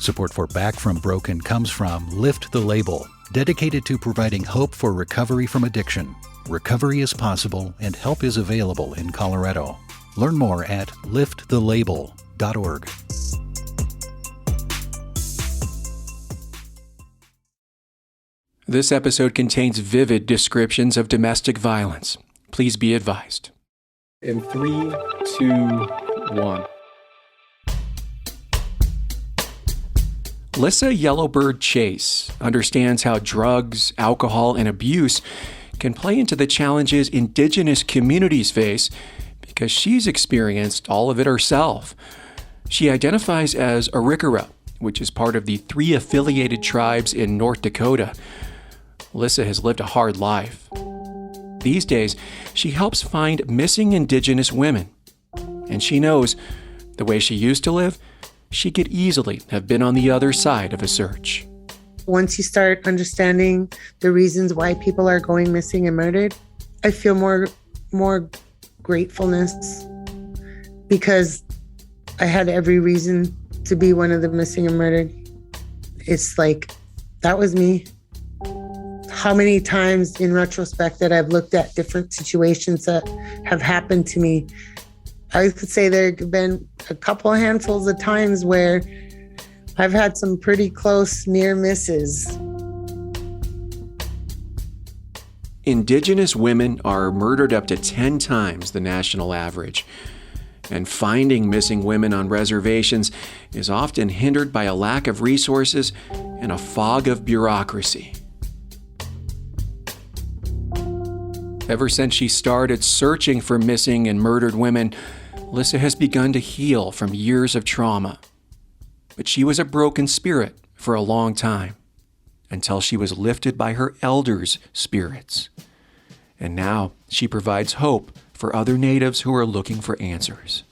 Support for Back from Broken comes from Lift the Label, dedicated to providing hope for recovery from addiction. Recovery is possible and help is available in Colorado. Learn more at liftthelabel.org. This episode contains vivid descriptions of domestic violence. Please be advised. In 3, 2, 1. Lissa Yellow Bird-Chase understands how drugs, alcohol, and abuse can play into the challenges Indigenous communities face because she's experienced all of it herself. She identifies as Arikara, which is part of the 3 affiliated tribes in North Dakota. Lissa has lived a hard life. These days, she helps find missing Indigenous women. And she knows, the way she used to live, she could easily have been on the other side of a search. Once you start understanding the reasons why people are going missing and murdered, I feel more gratefulness because I had every reason to be one of the missing and murdered. It's like, that was me. How many times in retrospect that I've looked at different situations that have happened to me, I could say there have been a couple handfuls of times where I've had some pretty close near misses. Indigenous women are murdered up to 10 times the national average. And finding missing women on reservations is often hindered by a lack of resources and a fog of bureaucracy. Ever since she started searching for missing and murdered women, Lissa has begun to heal from years of trauma. But she was a broken spirit for a long time, until she was lifted by her elders' spirits. And now she provides hope for other natives who are looking for answers.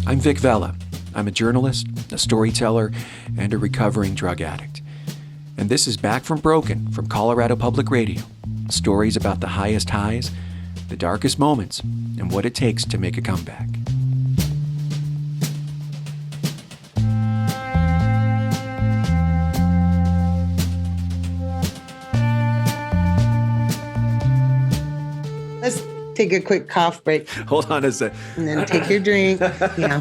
I'm Vic Vela. I'm a journalist, a storyteller, and a recovering drug addict. And this is Back from Broken from Colorado Public Radio. Stories about the highest highs, the darkest moments, and what it takes to make a comeback. Let's take a quick cough break. Hold on a sec. And then take your drink. Yeah.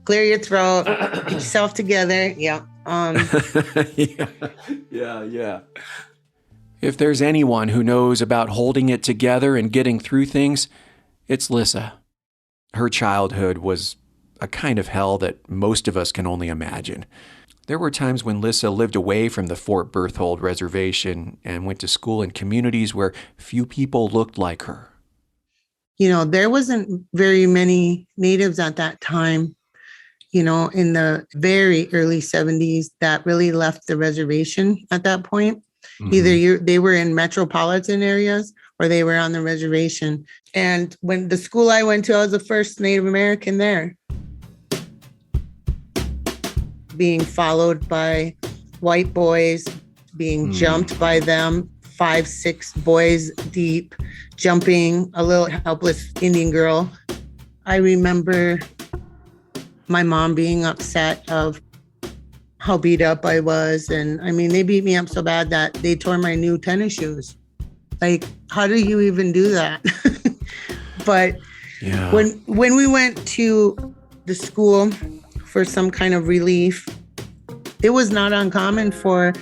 Clear your throat. Get yourself together. Yeah. Yeah. If there's anyone who knows about holding it together and getting through things, it's Lissa. Her childhood was a kind of hell that most of us can only imagine. There were times when Lissa lived away from the Fort Berthold reservation and went to school in communities where few people looked like her. You know, there wasn't very many natives at that time, you know, in the very early 70s that really left the reservation at that point. Mm-hmm. Either they were in metropolitan areas or they were on the reservation. And when the school I went to, I was the first Native American there. Being followed by white boys, being jumped by them, 5, 6 boys deep, jumping a little helpless Indian girl. I remember my mom being upset of how beat up I was. And I mean, they beat me up so bad that they tore my new tennis shoes. Like, how do you even do that? But yeah. When we went to the school for some kind of relief, it was not uncommon for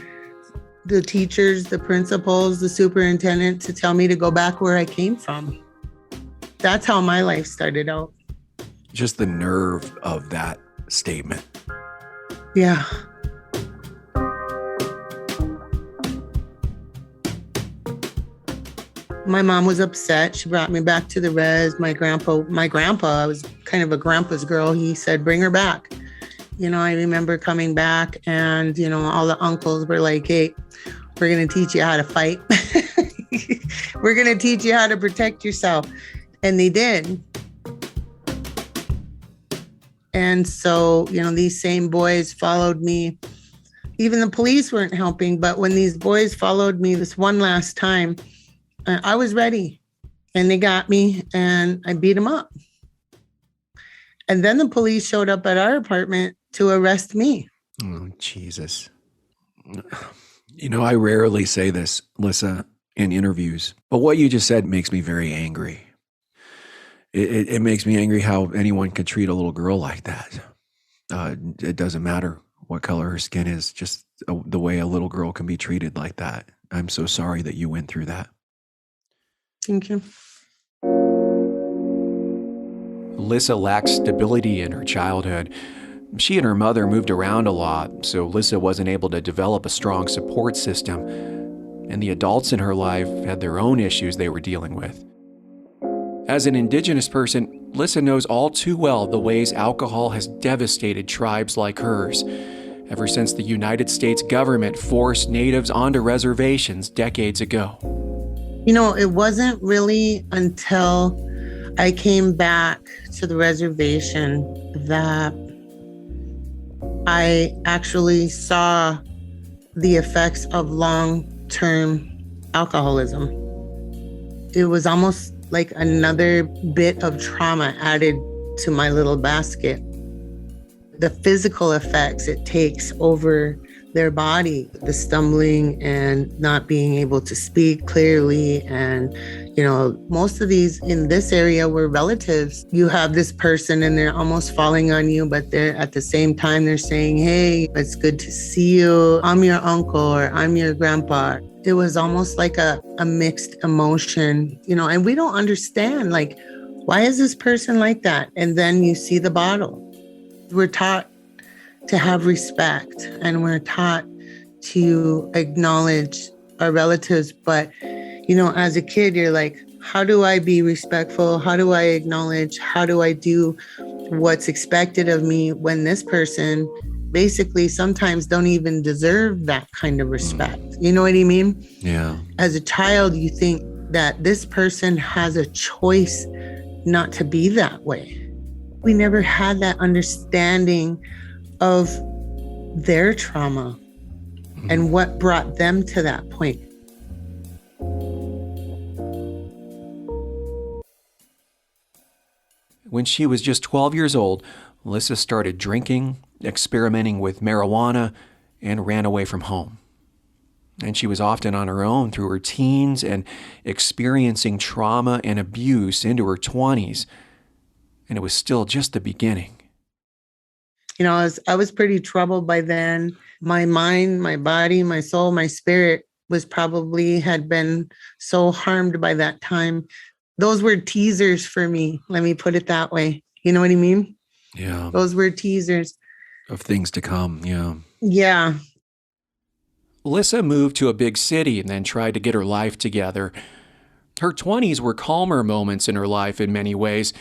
the teachers, the principals, the superintendent to tell me to go back where I came from. That's how my life started out. Just the nerve of that statement. Yeah. My mom was upset. She brought me back to the res. My grandpa, I was kind of a grandpa's girl. He said, bring her back. You know, I remember coming back and, you know, all the uncles were like, hey, we're going to teach you how to fight. We're going to teach you how to protect yourself. And they did. And so, you know, these same boys followed me. Even the police weren't helping. But when these boys followed me this one last time, I was ready. And they got me and I beat them up. And then the police showed up at our apartment to arrest me. Oh, Jesus. I rarely say this, Lissa, in interviews, but what you just said makes me very angry. It makes me angry how anyone could treat a little girl like that. It doesn't matter what color her skin is, just the way a little girl can be treated like that. I'm so sorry that you went through that. Thank you. Lissa lacked stability in her childhood. She and her mother moved around a lot, so Lissa wasn't able to develop a strong support system. And the adults in her life had their own issues they were dealing with. As an Indigenous person, Lissa knows all too well the ways alcohol has devastated tribes like hers, ever since the United States government forced natives onto reservations decades ago. It wasn't really until I came back to the reservation that I actually saw the effects of long-term alcoholism. It was almost like another bit of trauma added to my little basket. The physical effects it takes over their body, the stumbling and not being able to speak clearly. And, most of these in this area were relatives. You have this person and they're almost falling on you, but they're at the same time, they're saying, hey, it's good to see you. I'm your uncle or I'm your grandpa. It was almost like a mixed emotion, and we don't understand, like, why is this person like that? And then you see the bottle. We're taught to have respect and we're taught to acknowledge our relatives. But, as a kid, you're like, how do I be respectful? How do I acknowledge? How do I do what's expected of me when this person basically sometimes don't even deserve that kind of respect? You know what I mean? Yeah. As a child, you think that this person has a choice not to be that way. We never had that understanding of their trauma and what brought them to that point. When she was just 12 years old, Lissa started drinking, experimenting with marijuana, and ran away from home. And she was often on her own through her teens and experiencing trauma and abuse into her 20s. And it was still just the beginning. I was pretty troubled by then. My mind, my body, my soul, my spirit had been so harmed by that time. Those were teasers for me. Let me put it that way. You know what I mean? Yeah. Those were teasers. Of things to come, yeah. Yeah. Lissa moved to a big city and then tried to get her life together. Her 20s were calmer moments in her life in many ways.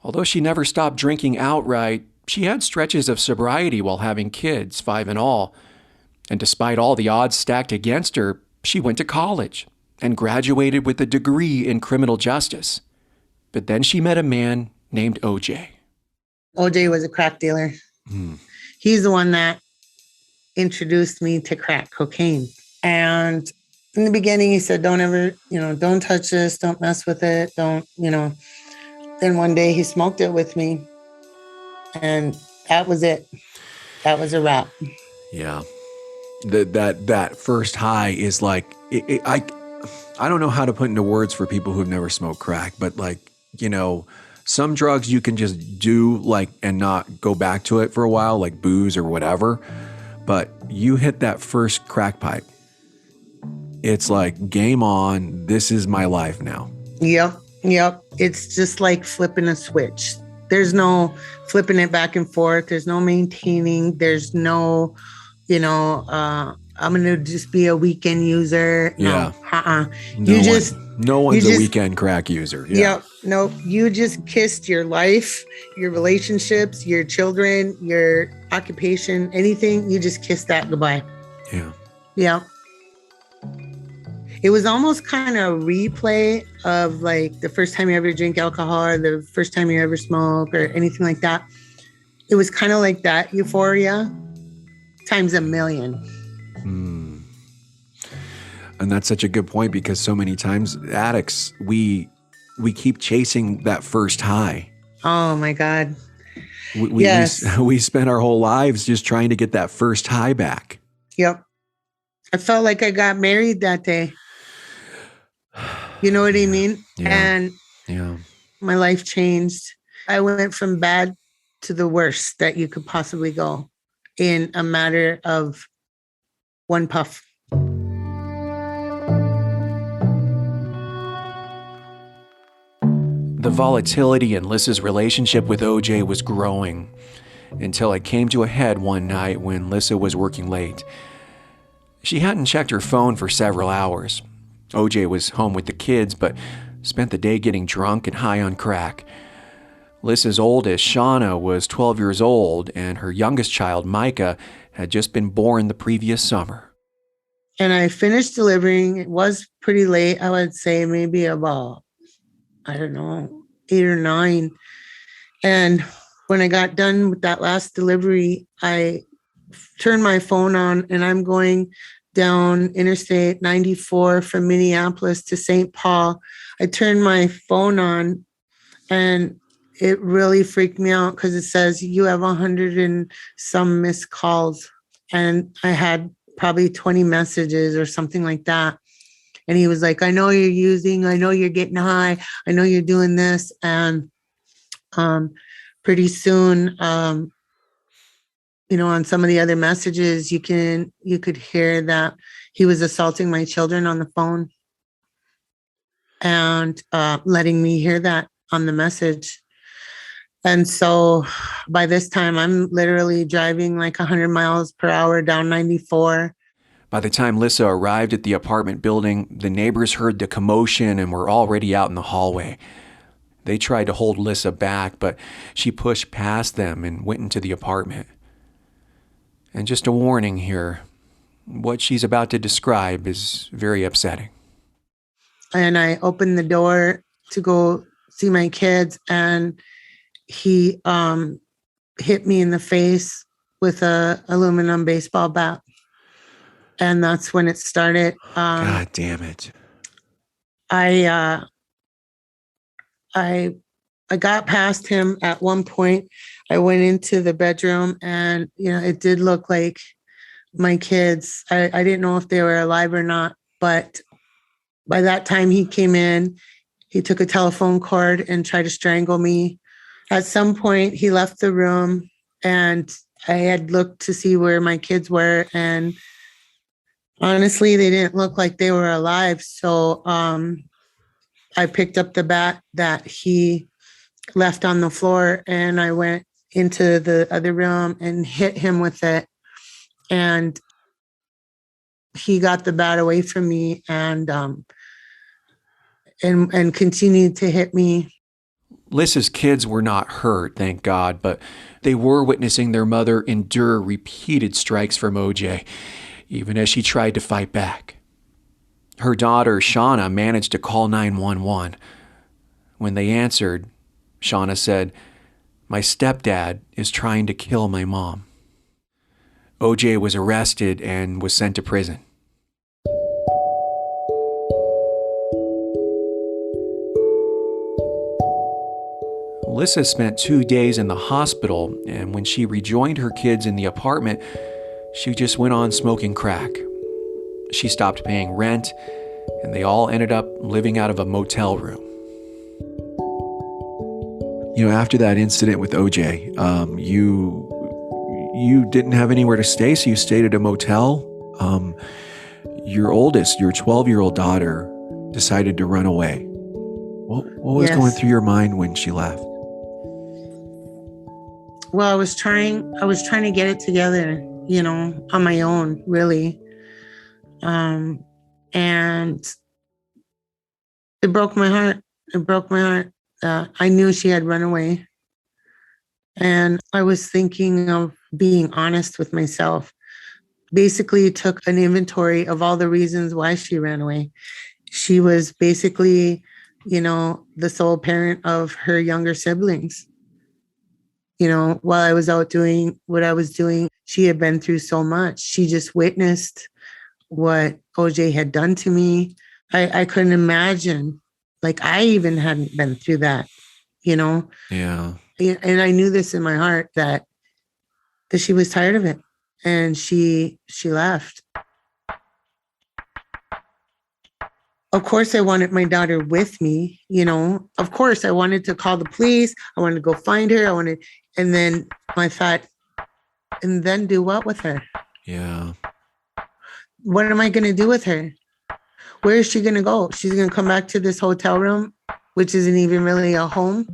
Although she never stopped drinking outright, she had stretches of sobriety while having kids, 5 in all. And despite all the odds stacked against her, she went to college and graduated with a degree in criminal justice. But then she met a man named OJ. OJ was a crack dealer. He's the one that introduced me to crack cocaine. And in the beginning, he said, don't ever, don't touch this, don't mess with it, don't. Then one day he smoked it with me. And that was it. That was a wrap. Yeah. That first high is like, I don't know how to put into words for people who've never smoked crack, but some drugs you can just do and not go back to it for a while, like booze or whatever. But you hit that first crack pipe. It's like, game on. This is my life now. Yep. It's just like flipping a switch. There's no flipping it back and forth. There's no maintaining. There's no, I'm going to just be a weekend user. No, No one's a weekend crack user. Yeah. No, you just kissed your life, your relationships, your children, your occupation, anything. You just kissed that goodbye. Yeah. It was almost kind of a replay of like the first time you ever drink alcohol or the first time you ever smoke or anything like that. It was kind of like that euphoria times 1,000,000. And that's such a good point, because so many times addicts, we keep chasing that first high. Oh my God. Yes. We spent our whole lives just trying to get that first high back. Yep. I felt like I got married that day. You know what I mean? And my life changed. I went from bad to the worst that you could possibly go in a matter of one puff. The volatility in Lissa's relationship with OJ was growing until it came to a head one night when Lissa was working late. She hadn't checked her phone for several hours. OJ was home with the kids, but spent the day getting drunk and high on crack. Lissa's oldest, Shauna, was 12 years old, and her youngest child, Micah, had just been born the previous summer. And I finished delivering. It was pretty late. I would say maybe about, 8 or 9. And when I got done with that last delivery, I turned my phone on and I'm going down Interstate 94 from Minneapolis to St. Paul. I turned my phone on and it really freaked me out because it says you have 100 and some missed calls. And I had probably 20 messages or something like that. And he was like, I know you're getting high. I know you're doing this. And pretty soon, on some of the other messages, you could hear that he was assaulting my children on the phone and letting me hear that on the message. And so by this time, I'm literally driving like 100 miles per hour down 94. By the time Lissa arrived at the apartment building, the neighbors heard the commotion and were already out in the hallway. They tried to hold Lissa back, but she pushed past them and went into the apartment. And just a warning here, what she's about to describe is very upsetting. And I opened the door to go see my kids, and he hit me in the face with a aluminum baseball bat. And that's when it started. God damn it. I got past him at one point. I went into the bedroom and, it did look like my kids. I didn't know if they were alive or not, but by that time he came in, he took a telephone cord and tried to strangle me. At some point he left the room and I had looked to see where my kids were, and honestly, they didn't look like they were alive. So I picked up the bat that he left on the floor and I went into the other room and hit him with it. And he got the bat away from me and continued to hit me. Lissa's kids were not hurt, thank God, but they were witnessing their mother endure repeated strikes from OJ, even as she tried to fight back. Her daughter, Shauna, managed to call 911. When they answered, Shauna said, "My stepdad is trying to kill my mom." OJ was arrested and was sent to prison. Lissa spent 2 days in the hospital, and when she rejoined her kids in the apartment, she just went on smoking crack. She stopped paying rent, and they all ended up living out of a motel room. After that incident with OJ, you didn't have anywhere to stay, so you stayed at a motel. Your 12-year-old daughter decided to run away. What was going through your mind when she left? Well, I was trying to get it together, on my own, really. And it broke my heart. I knew she had run away. And I was thinking of being honest with myself. Basically, took an inventory of all the reasons why she ran away. She was basically, the sole parent of her younger siblings. While I was out doing what I was doing, she had been through so much. She just witnessed what OJ had done to me. I couldn't imagine, I even hadn't been through that, Yeah. and I knew this in my heart that she was tired of it, and she left. Of course, I wanted my daughter with me, Of course, I wanted to call the police. I wanted to go find her. And then I thought, and then do what with her? Yeah. What am I going to do with her? Where is she going to go? She's going to come back to this hotel room, which isn't even really a home.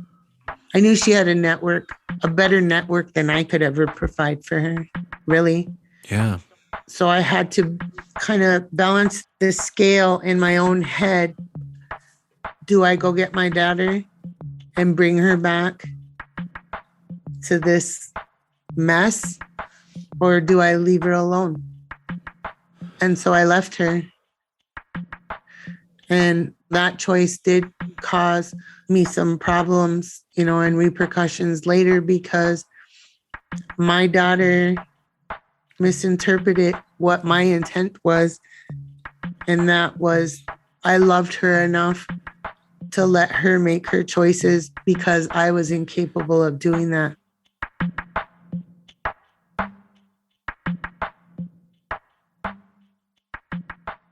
I knew she had a better network than I could ever provide for her, really. Yeah. So I had to kind of balance the scale in my own head. Do I go get my daughter and bring her back to this mess, or do I leave her alone? And so I left her. And that choice did cause me some problems, and repercussions later, because my daughter misinterpreted what my intent was. And that was, I loved her enough to let her make her choices because I was incapable of doing that.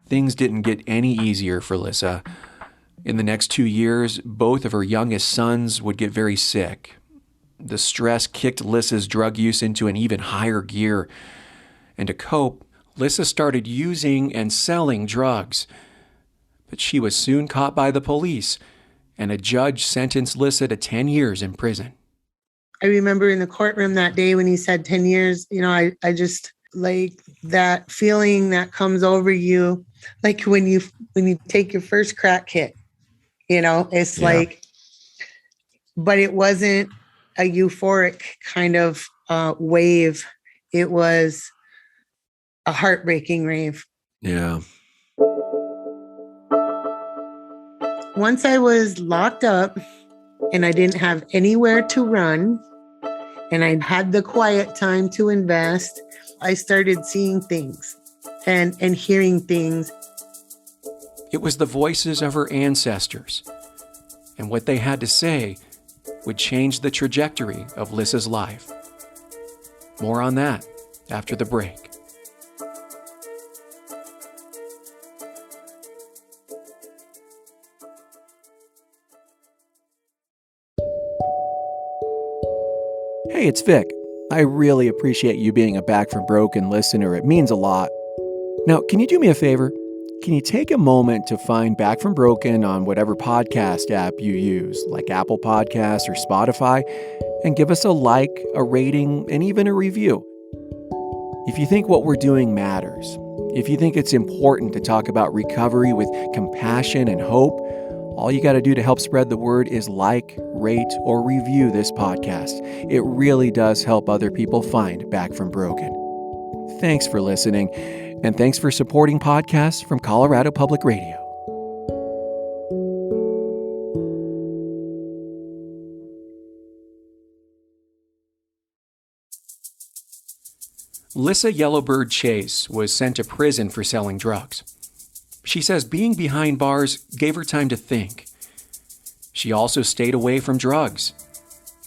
Things didn't get any easier for Lissa. In the next 2 years, both of her youngest sons would get very sick. The stress kicked Lissa's drug use into an even higher gear. And to cope, Lissa started using and selling drugs. But she was soon caught by the police, and a judge sentenced Lissa to 10 years in prison. I remember in the courtroom that day when he said 10 years, I just, like, that feeling that comes over you, like when you take your first crack hit, it's like, but it wasn't a euphoric kind of wave. It was a heartbreaking rave. Yeah. Once I was locked up and I didn't have anywhere to run and I had the quiet time to invest, I started seeing things and hearing things. It was the voices of her ancestors, and what they had to say would change the trajectory of Lissa's life. More on that after the break. Hey, it's Vic. I really appreciate you being a Back from Broken listener. It means a lot. Now, can you do me a favor? Can you take a moment to find Back from Broken on whatever podcast app you use, like Apple Podcasts or Spotify, and give us a like, a rating, and even a review? If you think what we're doing matters, if you think it's important to talk about recovery with compassion and hope, all you got to do to help spread the word is like, rate, or review this podcast. It really does help other people find Back from Broken. Thanks for listening, and thanks for supporting podcasts from Colorado Public Radio. Lissa Yellow Bird-Chase was sent to prison for selling drugs. She says being behind bars gave her time to think. She also stayed away from drugs,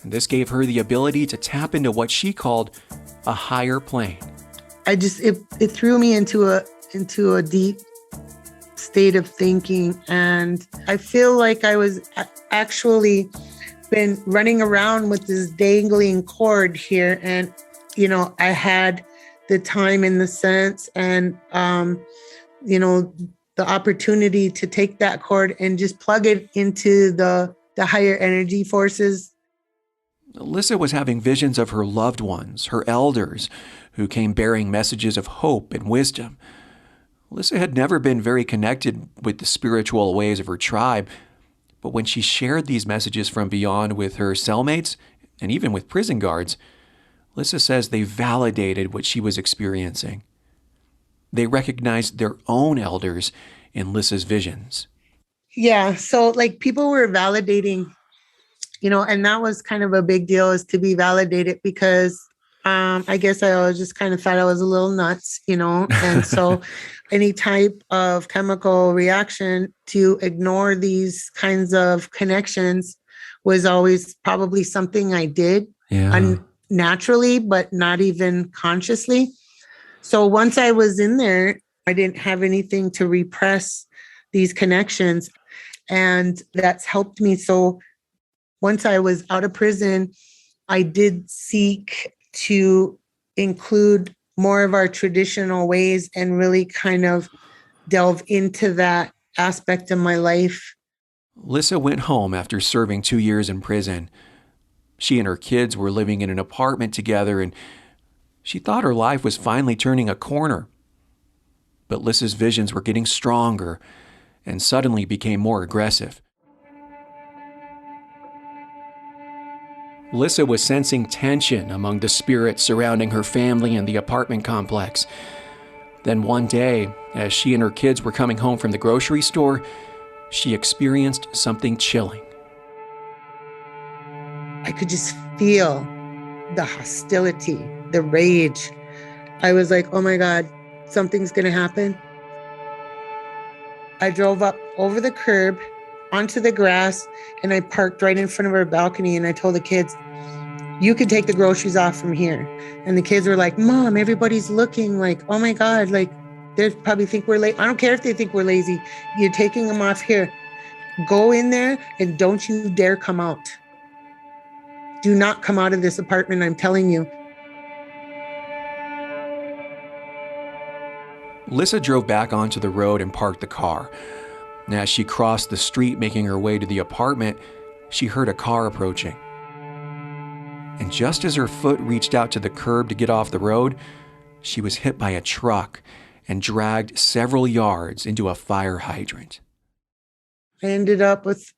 and this gave her the ability to tap into what she called a higher plane. It threw me into a deep state of thinking, and I feel like I was actually been running around with this dangling cord here, and I had the time and the sense and the opportunity to take that cord and just plug it into the higher energy forces. Lissa was having visions of her loved ones, her elders, who came bearing messages of hope and wisdom. Lissa had never been very connected with the spiritual ways of her tribe, but when she shared these messages from beyond with her cellmates and even with prison guards, Lissa says they validated what she was experiencing. They recognized their own elders in Lissa's visions. Yeah, so like people were validating, and that was kind of a big deal, is to be validated, because I guess I always just kind of thought I was a little nuts, and so any type of chemical reaction to ignore these kinds of connections was always probably something I did naturally, but not even consciously. So once I was in there, I didn't have anything to repress these connections. And that's helped me. So once I was out of prison, I did seek to include more of our traditional ways and really kind of delve into that aspect of my life. Lissa went home after serving 2 years in prison. She and her kids were living in an apartment together, and she thought her life was finally turning a corner. But Lissa's visions were getting stronger and suddenly became more aggressive. Lissa was sensing tension among the spirits surrounding her family and the apartment complex. Then one day, as she and her kids were coming home from the grocery store, she experienced something chilling. I could just feel the hostility, the rage. I was like, oh my God, something's going to happen. I drove up over the curb onto the grass and I parked right in front of our balcony and I told the kids, you can take the groceries off from here. And the kids were like, Mom, everybody's looking, like, oh my God, like they probably think we're late. I don't care if they think we're lazy. You're taking them off here. Go in there and don't you dare come out. Do not come out of this apartment, I'm telling you. Lissa drove back onto the road and parked the car. As she crossed the street making her way to the apartment, she heard a car approaching. And just as her foot reached out to the curb to get off the road, she was hit by a truck and dragged several yards into a fire hydrant. I ended up with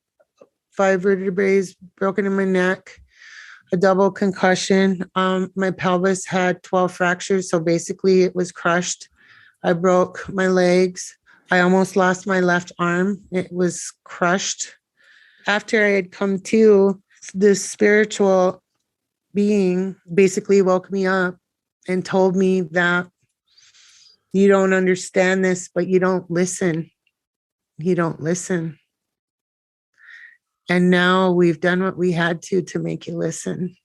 5 vertebrae broken in my neck, a double concussion. My pelvis had 12 fractures, so basically it was crushed. I broke my legs. I almost lost my left arm. It was crushed. After I had come to, this spiritual being basically woke me up and told me that you don't understand this, but you don't listen. You don't listen. And now we've done what we had to make you listen.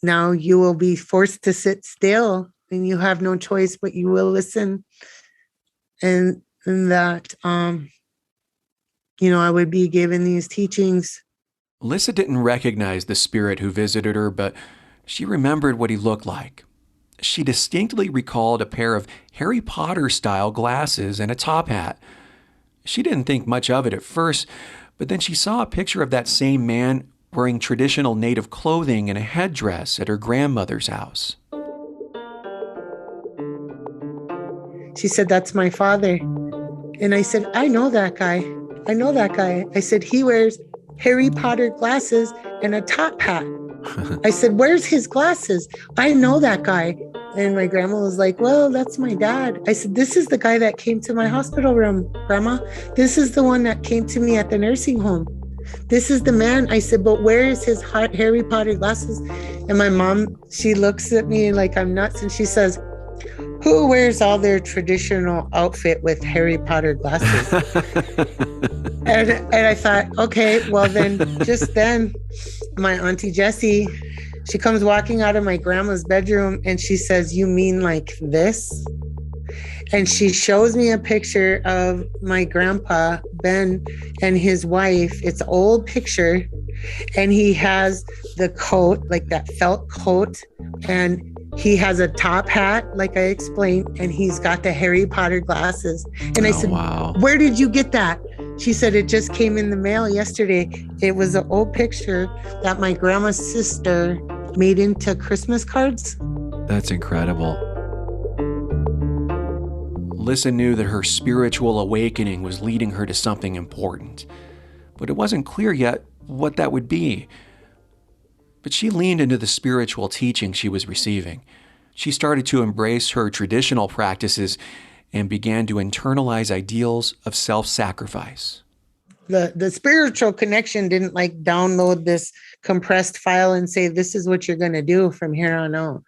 Now you will be forced to sit still and you have no choice, but you will listen. And that, I would be given these teachings. Lissa didn't recognize the spirit who visited her, but she remembered what he looked like. She distinctly recalled a pair of Harry Potter-style glasses and a top hat. She didn't think much of it at first, but then she saw a picture of that same man wearing traditional native clothing and a headdress at her grandmother's house. She said, that's my father. And I said, I know that guy. I know that guy. I said, he wears Harry Potter glasses and a top hat. I said, where's his glasses? I know that guy. And my grandma was like, well, that's my dad. I said, this is the guy that came to my hospital room, Grandma. This is the one that came to me at the nursing home. This is the man. I said, but where is his Harry Potter glasses? And my mom, she looks at me like I'm nuts and she says, who wears all their traditional outfit with Harry Potter glasses? and I thought, okay, well then, just then, my Auntie Jessie, she comes walking out of my grandma's bedroom and she says, you mean like this? And she shows me a picture of my grandpa, Ben, and his wife. It's an old picture. And he has the coat, like that felt coat. And he has a top hat, like I explained. And he's got the Harry Potter glasses. And I said, wow. Where did you get that? She said, it just came in the mail yesterday. It was an old picture that my grandma's sister made into Christmas cards. That's incredible. Lissa knew that her spiritual awakening was leading her to something important, but it wasn't clear yet what that would be. But she leaned into the spiritual teaching she was receiving. She started to embrace her traditional practices and began to internalize ideals of self-sacrifice. The spiritual connection didn't like download this compressed file and say, this is what you're going to do from here on out.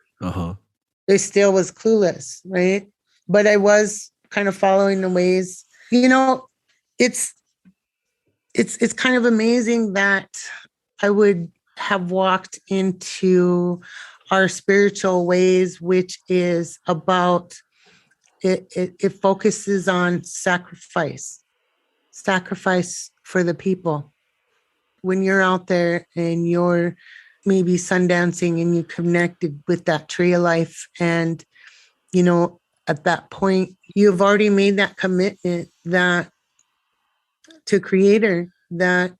They still was clueless, right? But I was kind of following the ways. It's kind of amazing that I would have walked into our spiritual ways, which is about, it focuses on sacrifice for the people. When you're out there and you're maybe sundancing and you connected with that tree of life, and, at that point, you've already made that commitment that to Creator, that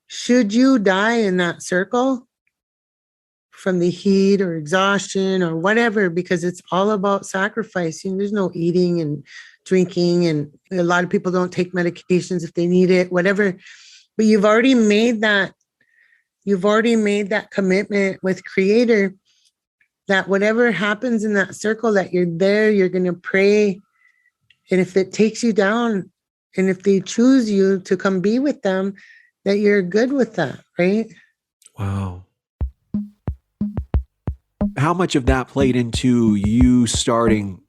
should you die in that circle from the heat or exhaustion or whatever, because it's all about sacrificing. There's no eating and drinking, and a lot of people don't take medications if they need it, whatever. But you've already made that commitment with Creator, that whatever happens in that circle, that you're there, you're going to pray. And if it takes you down, and if they choose you to come be with them, that you're good with that, right? Wow. How much of that played into you starting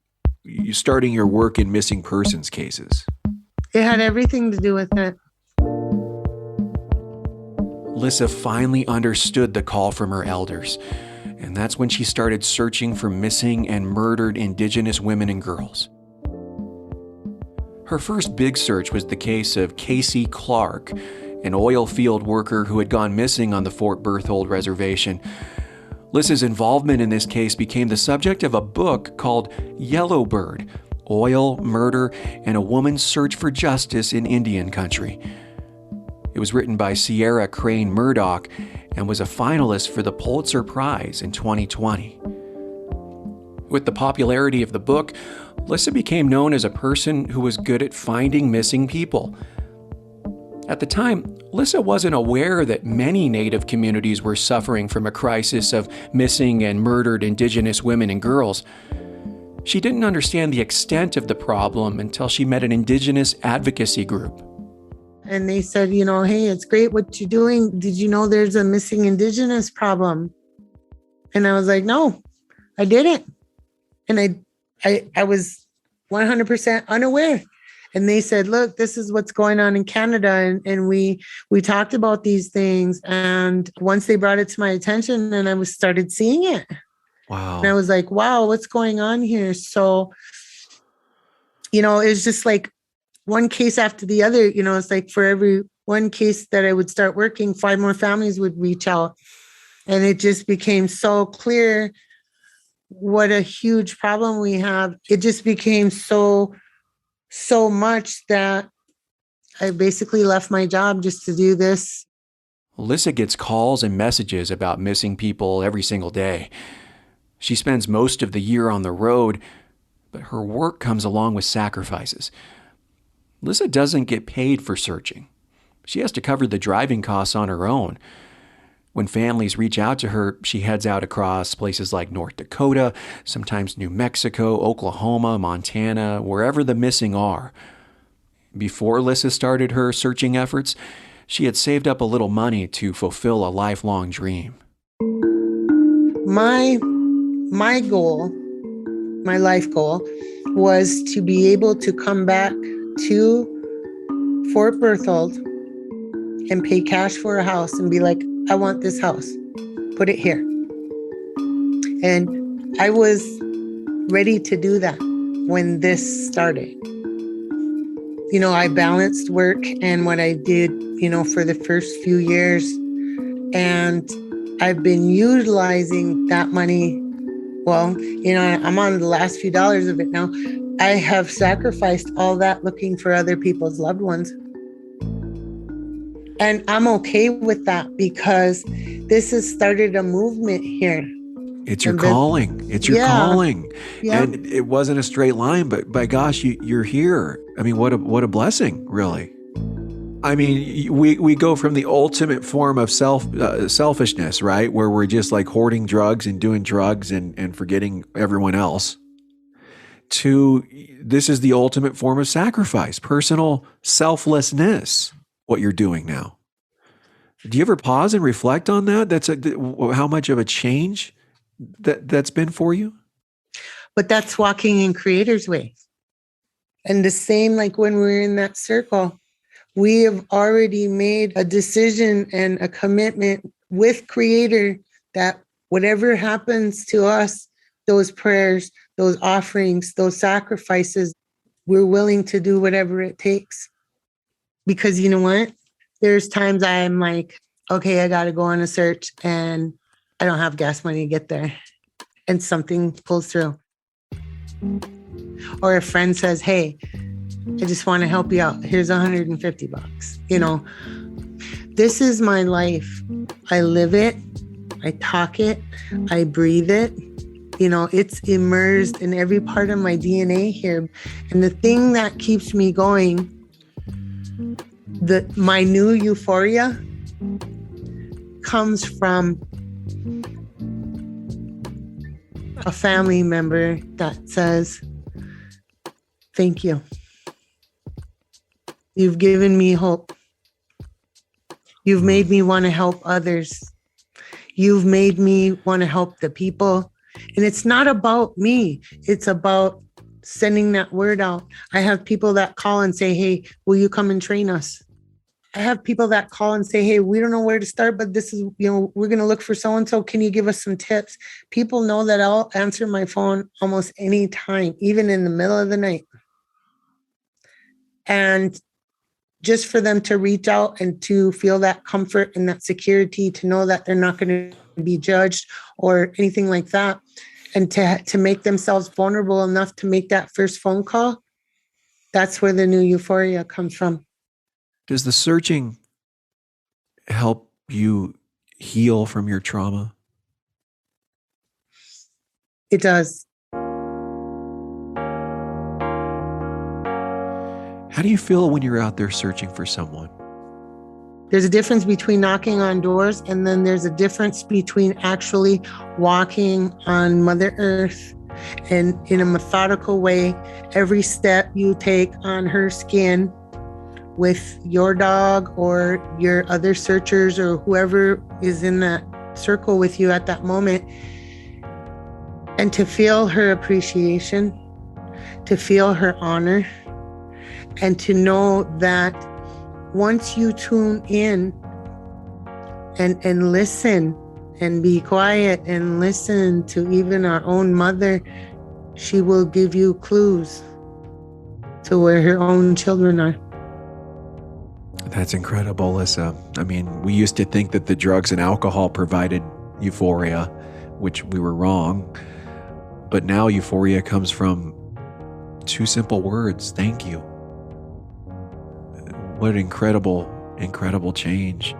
your work in missing persons cases? It had everything to do with it. Lissa finally understood the call from her elders, and that's when she started searching for missing and murdered Indigenous women and girls. Her first big search was the case of Casey Clark, an oil field worker who had gone missing on the Fort Berthold reservation. Lissa's involvement in this case became the subject of a book called Yellow Bird: Oil, Murder, and a Woman's Search for Justice in Indian Country. It was written by Sierra Crane Murdoch and was a finalist for the Pulitzer Prize in 2020. With the popularity of the book, Lissa became known as a person who was good at finding missing people. At the time, Lissa wasn't aware that many Native communities were suffering from a crisis of missing and murdered Indigenous women and girls. She didn't understand the extent of the problem until she met an Indigenous advocacy group. And they said, hey, it's great what you're doing. Did you know there's a missing Indigenous problem? And I was like, no, I didn't. And I was 100% unaware. And they said, look, this is what's going on in Canada. And we talked about these things. And once they brought it to my attention, and I started seeing it. Wow. And I was like, wow, what's going on here? So, it was just like one case after the other. It's like for every one case that I would start working, 5 more families would reach out. And it just became so clear what a huge problem we have. It just became so much that I basically left my job just to do this. Lissa gets calls and messages about missing people every single day. She spends most of the year on the road, but her work comes along with sacrifices. Lissa doesn't get paid for searching. She has to cover the driving costs on her own. When families reach out to her, she heads out across places like North Dakota, sometimes New Mexico, Oklahoma, Montana, wherever the missing are. Before Lissa started her searching efforts, she had saved up a little money to fulfill a lifelong dream. My goal, my life goal, was to be able to come back to Fort Berthold and pay cash for a house and be like, I want this house. Put it here. And I was ready to do that when this started. I balanced work and what I did, for the first few years. And I've been utilizing that money. Well, I'm on the last few dollars of it now. I have sacrificed all that looking for other people's loved ones. And I'm okay with that because this has started a movement here. It's your calling. It's your calling. Yeah. And it wasn't a straight line, but by gosh, you're here. I mean, what a blessing, really. I mean, we go from the ultimate form of selfishness, right? Where we're just like hoarding drugs and doing drugs and forgetting everyone else, to this is the ultimate form of sacrifice, personal selflessness, what you're doing now. Do you ever pause and reflect on that? How much of a change that's been for you? But that's walking in Creator's way. And the same, like when we were in that circle, We have already made a decision and a commitment with Creator that whatever happens to us, those prayers, those offerings, those sacrifices, we're willing to do whatever it takes. Because you know what? There's times I'm like, okay, I got to go on a search and I don't have gas money to get there. And something pulls through. Or a friend says, hey, I just want to help you out. Here's $150. You know, this is my life. I live it. I talk it. I breathe it. You know, it's immersed in every part of my DNA here. And the thing that keeps me going, my new euphoria comes from a family member that says, thank you. You've given me hope. You've made me want to help others. You've made me want to help the people. And it's not about me. It's about sending that word out. I have people that call and say, hey, will you come and train us? I have people that call and say, hey, we don't know where to start, but this is, you know, we're going to look for so-and-so. Can you give us some tips? People know that I'll answer my phone almost any time, even in the middle of the night. And just for them to reach out and to feel that comfort and that security, to know that they're not going to be judged or anything like that, and to make themselves vulnerable enough to make that first phone call, that's where the new euphoria comes from. Does the searching help you heal from your trauma? It does. How do you feel when you're out there searching for someone? There's a difference between knocking on doors, and then there's a difference between actually walking on Mother Earth and in a methodical way, every step you take on her skin with your dog or your other searchers or whoever is in that circle with you at that moment, and to feel her appreciation, to feel her honor, and to know that once you tune in and listen and be quiet and listen to even our own mother, she will give you clues to where her own children are. That's incredible, Lissa. I mean, we used to think that the drugs and alcohol provided euphoria, which we were wrong. But now euphoria comes from two simple words: thank you. What an incredible, incredible change.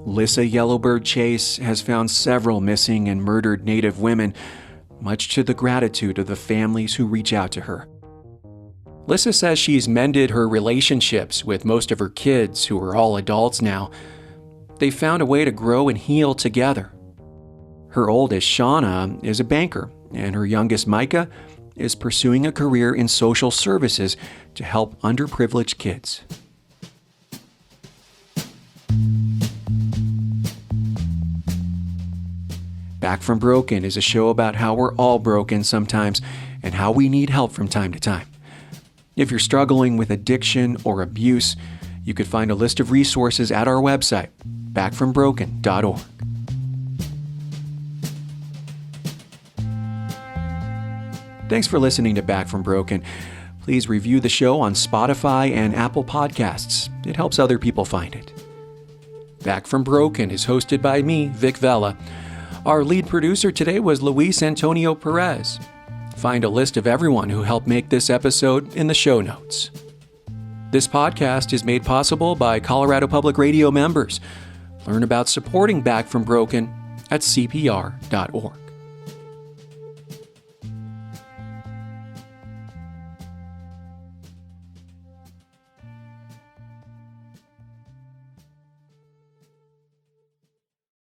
Lissa Yellow Bird-Chase has found several missing and murdered Native women, much to the gratitude of the families who reach out to her. Lissa says she's mended her relationships with most of her kids, who are all adults now. They found a way to grow and heal together. Her oldest, Shauna, is a banker, and her youngest, Micah, is pursuing a career in social services to help underprivileged kids. Back from Broken is a show about how we're all broken sometimes and how we need help from time to time. If you're struggling with addiction or abuse, you could find a list of resources at our website, backfrombroken.org. Thanks for listening to Back from Broken. Please review the show on Spotify and Apple Podcasts. It helps other people find it. Back from Broken is hosted by me, Vic Vela. Our lead producer today was Luis Antonio Perez. Find a list of everyone who helped make this episode in the show notes. This podcast is made possible by Colorado Public Radio members. Learn about supporting Back from Broken at CPR.org.